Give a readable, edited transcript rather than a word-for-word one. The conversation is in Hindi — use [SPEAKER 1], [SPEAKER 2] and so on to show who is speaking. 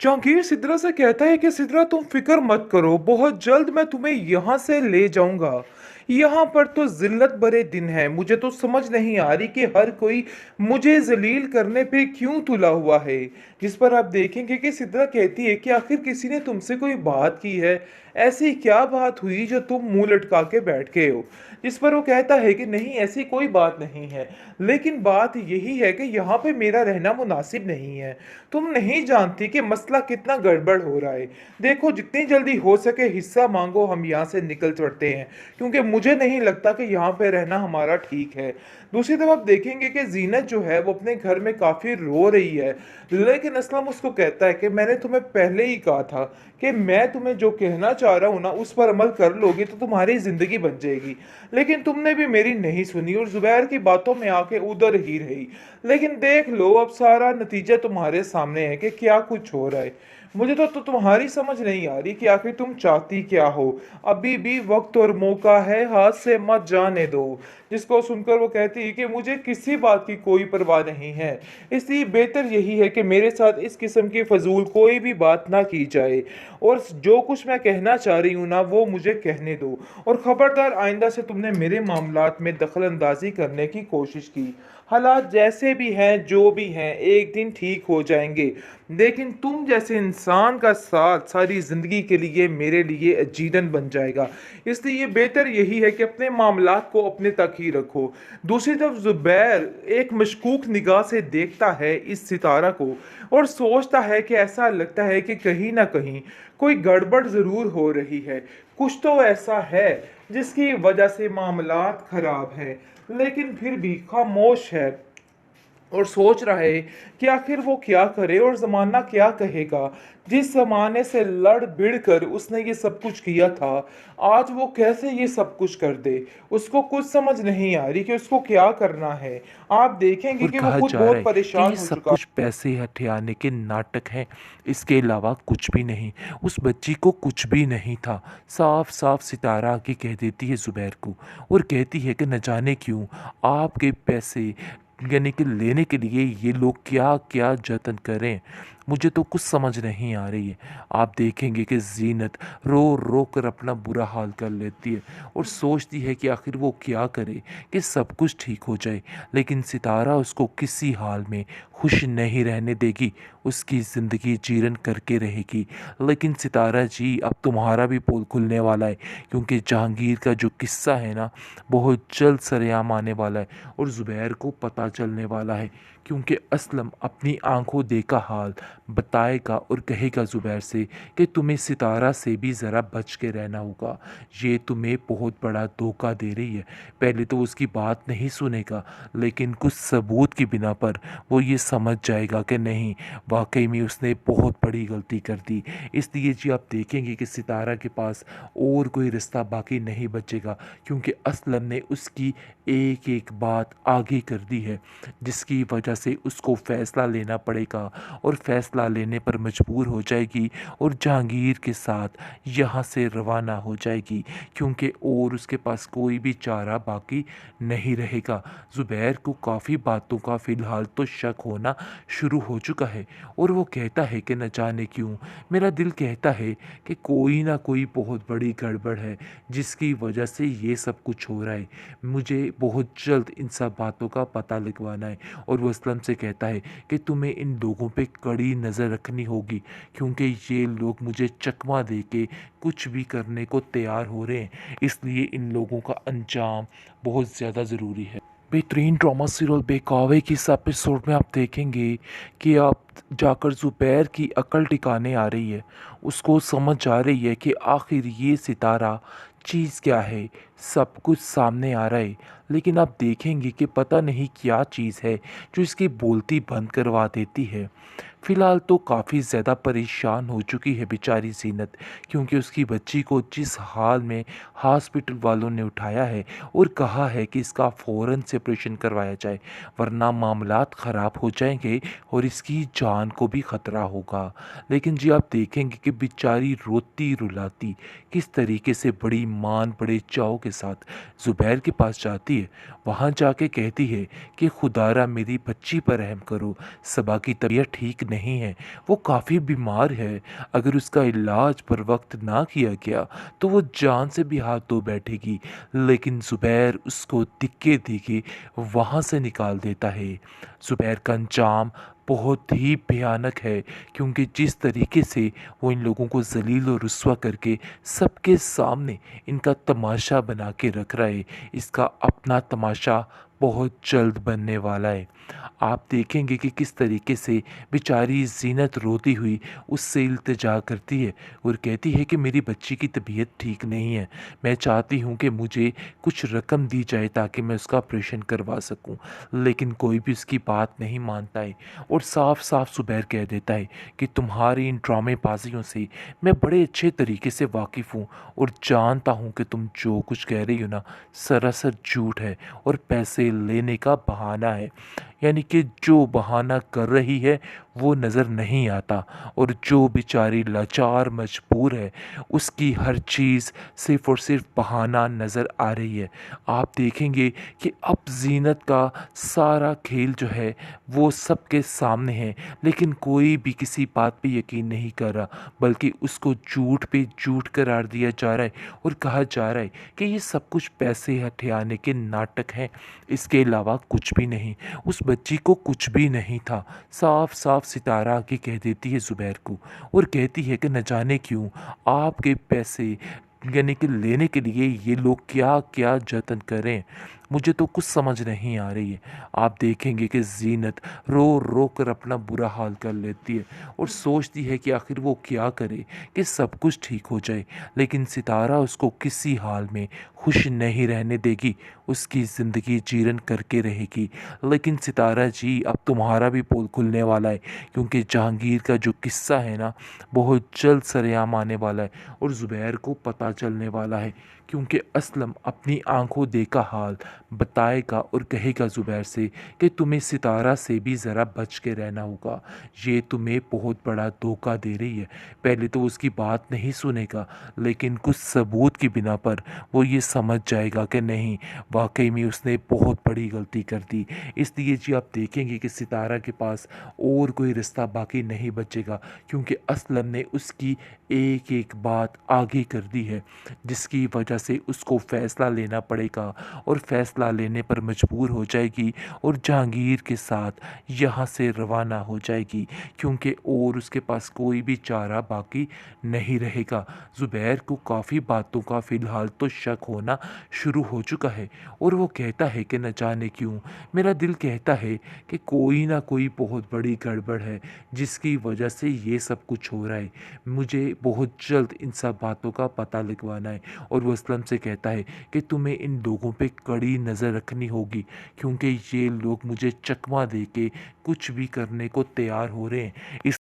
[SPEAKER 1] जहांगीर सिद्रा से कहता है कि सिद्रा तुम फिक्र मत करो, बहुत जल्द मैं तुम्हें यहाँ से ले जाऊंगा। यहाँ पर तो जिल्लत भरे दिन है, मुझे तो समझ नहीं आ रही कि हर कोई मुझे जलील करने पे क्यों तुला हुआ है। जिस पर आप देखेंगे कि सिद्रा कहती है कि आखिर किसी ने तुमसे कोई बात की है, ऐसी क्या बात हुई जो तुम मुंह लटका के बैठ गए हो। जिस पर वो कहता है कि नहीं, ऐसी कोई बात नहीं है, लेकिन बात यही है कि यहाँ पे मेरा रहना मुनासिब नहीं है। तुम नहीं जानती कि मसला कितना गड़बड़ हो रहा है। देखो, जितनी जल्दी हो सके हिस्सा मांगो, हम यहाँ से निकल चढ़ते हैं, क्योंकि मुझे नहीं लगता कि यहाँ पे रहना हमारा ठीक है। दूसरी तरफ आप देखेंगे कि जीनत जो है वो अपने घर में काफ़ी रो रही है, लेकिन असलम उसको कहता है कि मैंने तुम्हें पहले ही कहा था कि मैं तुम्हें जो कहना चाह रहा हूँ ना, उस पर अमल कर लोगे तो तुम्हारी ज़िंदगी बन जाएगी। लेकिन तुमने भी मेरी नहीं सुनी और जुबैर की बातों में आके उधर ही रही। लेकिन देख लो, अब सारा नतीजा तुम्हारे सामने है कि क्या कुछ हो रहा है। मुझे तो तुम्हारी समझ नहीं आ रही कि आखिर तुम चाहती क्या हो। अभी भी वक्त और मौका है, हाथ से मत जाने दो। जिसको सुनकर वो कहती है कि मुझे किसी बात की कोई परवाह नहीं है, इसलिए बेहतर यही है कि मेरे साथ इस किस्म की फजूल कोई भी बात ना की जाए, और जो कुछ मैं कहना चाह रही हूँ ना, वो मुझे कहने दो। और खबरदार, आइंदा से तुमने मेरे मामलात में दखल अंदाजी करने की कोशिश की। हालात जैसे भी हैं, जो भी हैं, एक दिन ठीक हो जाएंगे। लेकिन तुम जैसे इंसान का साथ सारी ज़िंदगी के लिए मेरे लिए अजीरन बन जाएगा। इसलिए बेहतर यही है कि अपने मामलात को अपने तक ही रखो। दूसरी तरफ जुबैर एक मशकूक निगाह से देखता है इस सितारा को, और सोचता है कि ऐसा लगता है कि कहीं ना कहीं कोई गड़बड़ ज़रूर हो रही है। कुछ तो ऐसा है जिसकी वजह से मामलात खराब हैं, लेकिन फिर भी खामोश है और सोच रहा है कि आखिर वो क्या करे और ज़माना क्या कहेगा। जिस ज़माने से लड़ भिड़ कर उसने ये सब कुछ किया था, आज वो कैसे ये सब कुछ कर दे। उसको कुछ समझ नहीं आ रही कि उसको क्या करना है। आप देखेंगे
[SPEAKER 2] और
[SPEAKER 1] कि वो
[SPEAKER 2] कहा
[SPEAKER 1] खुद
[SPEAKER 2] जा रहा
[SPEAKER 1] बहुत
[SPEAKER 2] है कि
[SPEAKER 1] परेशान
[SPEAKER 2] ये
[SPEAKER 1] हो
[SPEAKER 2] सब
[SPEAKER 1] चुका।
[SPEAKER 2] कुछ पैसे हथियाने के नाटक हैं, इसके अलावा कुछ भी नहीं। उस बच्ची को कुछ भी नहीं था। साफ साफ सितारा आके कह देती है जुबैर को, और कहती है कि न जाने क्यों आपके पैसे यानी कि लेने के लिए ये लोग क्या क्या जतन करें, मुझे तो कुछ समझ नहीं आ रही है। आप देखेंगे कि जीनत रो रो कर अपना बुरा हाल कर लेती है और सोचती है कि आखिर वो क्या करे कि सब कुछ ठीक हो जाए। लेकिन सितारा उसको किसी हाल में खुश नहीं रहने देगी, उसकी ज़िंदगी जीरन करके रहेगी। लेकिन सितारा जी, अब तुम्हारा भी पोल खुलने वाला है, क्योंकि जहांगीर का जो किस्सा है ना, बहुत जल्द सरेआम आने वाला है और ज़ुबैर को पता चलने वाला है। क्योंकि असलम अपनी आंखों देखा हाल बताएगा और कहेगा ज़ुबैर से कि तुम्हें सितारा से भी ज़रा बच के रहना होगा, ये तुम्हें बहुत बड़ा धोखा दे रही है। पहले तो उसकी बात नहीं सुनेगा, लेकिन कुछ सबूत की बिना पर वो ये समझ जाएगा कि नहीं, वाकई में उसने बहुत बड़ी गलती कर दी। इसलिए जी आप देखेंगे कि सितारा के पास और कोई रिश्ता बाकी नहीं बचेगा, क्योंकि असलम ने उसकी एक एक बात आगे कर दी है, जिसकी वजह से उसको फ़ैसला लेना पड़ेगा और फ़ैसला लेने पर मजबूर हो जाएगी और जहांगीर के साथ यहाँ से रवाना हो जाएगी, क्योंकि और उसके पास कोई भी चारा बाकी नहीं रहेगा। ज़ुबैर को काफ़ी बातों का फ़िलहाल तो शक होना शुरू हो चुका है, और वो कहता है कि न जाने क्यों मेरा दिल कहता है कि कोई ना कोई बहुत बड़ी गड़बड़ है जिसकी वजह से ये सब कुछ हो रहा है। मुझे बहुत जल्द इन सब बातों का पता लगवाना है। और वो असलम से कहता है कि तुम्हें इन लोगों पे कड़ी नज़र रखनी होगी, क्योंकि ये लोग मुझे चकमा दे के कुछ भी करने को तैयार हो रहे हैं, इसलिए इन लोगों का अंजाम बहुत ज़्यादा ज़रूरी है। बेहतरीन ड्रामा सीरियल बेकावे की इस एपिसोड में आप देखेंगे कि आप जाकर ज़ुबैर की अकल टिकाने आ रही है, उसको समझ आ रही है कि आखिर ये सितारा चीज़ क्या है। सब कुछ सामने आ रहा है, लेकिन आप देखेंगे कि पता नहीं क्या चीज़ है जो इसकी बोलती बंद करवा देती है। फ़िलहाल तो काफ़ी ज़्यादा परेशान हो चुकी है बेचारी ज़ीनत, क्योंकि उसकी बच्ची को जिस हाल में हॉस्पिटल वालों ने उठाया है और कहा है कि इसका फ़ौरन से ऑपरेशन करवाया जाए, वरना मामलात ख़राब हो जाएंगे और इसकी जान को भी ख़तरा होगा। लेकिन जी आप देखेंगे कि बेचारी रोती रुलाती किस तरीके से बड़ी मान बड़े चाव के साथ ज़ुबैर के पास जाती है। वहाँ जाके कहती है कि खुदारा मेरी बच्ची पर रहम करो, सबा की तबीयत ठीक नहीं है, वो काफ़ी बीमार है, अगर उसका इलाज पर वक्त ना किया गया तो वो जान से भी हाथ धो बैठेगी। लेकिन ज़ुबैर उसको दिक्के देके वहाँ से निकाल देता है। ज़ुबैर का अंजाम बहुत ही भयानक है, क्योंकि जिस तरीके से वो इन लोगों को ज़लील और रुस्वा करके सबके सामने इनका तमाशा बना के रख रहा है, इसका अपना तमाशा बहुत जल्द बनने वाला है। आप देखेंगे कि किस तरीके से बेचारी ज़ीनत रोती हुई उससे इल्तिजा करती है और कहती है कि मेरी बच्ची की तबीयत ठीक नहीं है, मैं चाहती हूँ कि मुझे कुछ रकम दी जाए ताकि मैं उसका ऑपरेशन करवा सकूँ। लेकिन कोई भी उसकी बात नहीं मानता है और साफ साफ ज़ुबैर कह देता है कि तुम्हारी इन ड्रामेबाजियों से मैं बड़े अच्छे तरीके से वाकिफ़ हूँ और जानता हूँ कि तुम जो कुछ कह रही हो ना, सरासर झूठ है और पैसे लेने का बहाना है। यानी कि जो बहाना कर रही है वो नज़र नहीं आता, और जो बेचारी लाचार मजबूर है उसकी हर चीज़ सिर्फ़ और सिर्फ बहाना नज़र आ रही है। आप देखेंगे कि अब ज़ीनत का सारा खेल जो है वो सबके सामने है, लेकिन कोई भी किसी बात पे यकीन नहीं कर रहा, बल्कि उसको झूठ पे झूठ करार दिया जा रहा है और कहा जा रहा है कि ये सब कुछ पैसे हथियाने के नाटक हैं, इसके अलावा कुछ भी नहीं। उस बच्ची को कुछ भी नहीं था। साफ साफ सितारा आके कह देती है ज़ुबैर को और कहती है कि न जाने क्यों आपके पैसे यानी कि लेने के लिए ये लोग क्या क्या जतन करें, मुझे तो कुछ समझ नहीं आ रही है। आप देखेंगे कि ज़ीनत रो रो कर अपना बुरा हाल कर लेती है और सोचती है कि आखिर वो क्या करे कि सब कुछ ठीक हो जाए, लेकिन सितारा उसको किसी हाल में खुश नहीं रहने देगी, उसकी ज़िंदगी जीरन करके रहेगी। लेकिन सितारा जी, अब तुम्हारा भी पोल खुलने वाला है, क्योंकि जहांगीर का जो किस्सा है ना, बहुत जल्द सरेआम आने वाला है और ज़ुबैर को पता चलने वाला है, क्योंकि असलम अपनी आंखों देखा हाल बताएगा और कहेगा ज़ुबैर से कि तुम्हें सितारा से भी ज़रा बच के रहना होगा, ये तुम्हें बहुत बड़ा धोखा दे रही है। पहले तो उसकी बात नहीं सुनेगा, लेकिन कुछ सबूत की बिना पर वो ये समझ जाएगा कि नहीं, वाकई में उसने बहुत बड़ी गलती कर दी। इसलिए जी आप देखेंगे कि सितारा के पास और कोई रास्ता बाकी नहीं बचेगा, क्योंकि असलम ने उसकी एक एक बात आगे कर दी है, जिसकी वजह से उसको फ़ैसला लेना पड़ेगा और फ़ैसला लेने पर मजबूर हो जाएगी और जहांगीर के साथ यहाँ से रवाना हो जाएगी, क्योंकि और उसके पास कोई भी चारा बाकी नहीं रहेगा। ज़ुबैर को काफ़ी बातों का फ़िलहाल तो शक होना शुरू हो चुका है और वो कहता है कि न जाने क्यों मेरा दिल कहता है कि कोई ना कोई बहुत बड़ी गड़बड़ है जिसकी वजह से ये सब कुछ हो रहा है। मुझे बहुत जल्द इन सब बातों का पता लगवाना है। और वो असलम से कहता है कि तुम्हें इन लोगों पे कड़ी नज़र रखनी होगी, क्योंकि ये लोग मुझे चकमा दे के कुछ भी करने को तैयार हो रहे हैं। इस